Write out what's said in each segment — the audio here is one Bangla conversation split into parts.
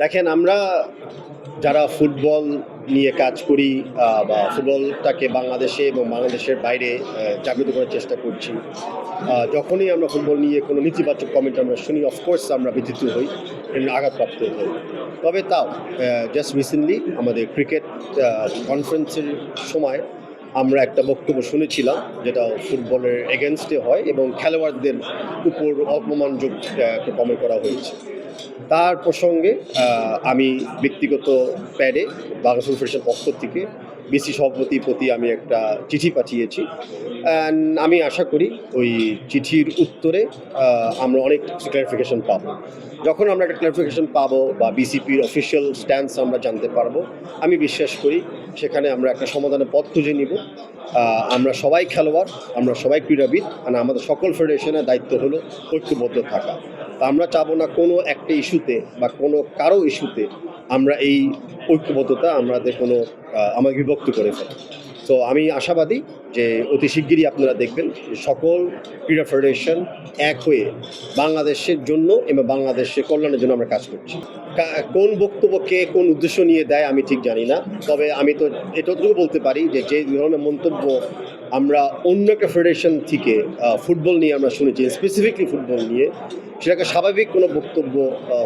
দেখেন, আমরা যারা ফুটবল নিয়ে কাজ করি বা ফুটবলটাকে বাংলাদেশে এবং বাংলাদেশের বাইরে জাগ্রত করার চেষ্টা করছি, যখনই আমরা ফুটবল নিয়ে কোনো নেতিবাচক কমেন্ট আমরা শুনি, অফকোর্স আমরা ব্যথিত হই এবং আঘাতপ্রাপ্ত হই। তবে তাও জাস্ট রিসেন্টলি আমাদের ক্রিকেট কনফারেন্সের সময় আমরা একটা বক্তব্য শুনেছিলাম, যেটা ফুটবলের এগেনস্টে হয় এবং খেলোয়াড়দের উপর অপমানযোগ একটা কমেন্ট করা হয়েছে। তার প্রসঙ্গে আমি ব্যক্তিগত প্যাডে বাংলাদেশ ফুটবল ফেডারেশনের পক্ষ থেকে বিসি সভাপতির প্রতি আমি একটা চিঠি পাঠিয়েছি। অ্যান্ড আমি আশা করি ওই চিঠির উত্তরে আমরা অনেক ক্লারিফিকেশন পাবো। যখন আমরা একটা ক্লারিফিকেশন পাবো বা বিসিপির অফিসিয়াল স্ট্যান্স আমরা জানতে পারবো, আমি বিশ্বাস করি সেখানে আমরা একটা সমাধানের পথ খুঁজে নিব। আমরা সবাই খেলোয়াড়, আমরা সবাই ক্রীড়াবিদ, মানে আমাদের সকল ফেডারেশনের দায়িত্ব হলো ঐক্যবদ্ধ থাকা। তা আমরা চাবো না কোনো একটা ইস্যুতে বা কোনো কারো ইস্যুতে আমরা এই ঐক্যবদ্ধতা আমাদের কোনো আমাকে বিভক্ত করে ফেলে। তো আমি আশাবাদী যে অতি শিগগিরই আপনারা দেখবেন যে সকল ক্রীড়া ফেডারেশন এক হয়ে বাংলাদেশের জন্য এবং বাংলাদেশের কল্যাণের জন্য আমরা কাজ করছি। কোন বক্তব্যকে কোন উদ্দেশ্য নিয়ে দেয় আমি ঠিক জানি না, তবে আমি তো এটুকু বলতে পারি যে যে ধরনের মন্তব্য আমরা অন্য একটা ফেডারেশন থেকে ফুটবল নিয়ে আমরা শুনেছি, স্পেসিফিকলি ফুটবল নিয়ে, সেটাকে স্বাভাবিক কোনো বক্তব্য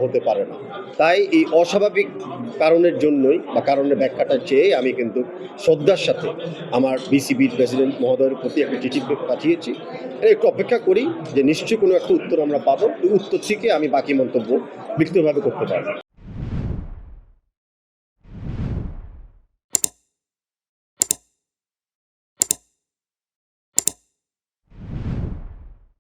হতে পারে না। তাই এই অস্বাভাবিক কারণের জন্যই বা কারণের ব্যাখ্যাটা চেয়ে আমি কিন্তু শ্রদ্ধার সাথে আমার বিসিবির প্রেসিডেন্ট মহোদয়ের প্রতি একটা চিঠি পাঠিয়েছি। একটু অপেক্ষা করি যে নিশ্চয়ই কোনো একটা উত্তর আমরা পাবো। ওই উত্তর থেকে আমি বাকি মন্তব্য ব্যক্তিগতভাবে করতে পারবো।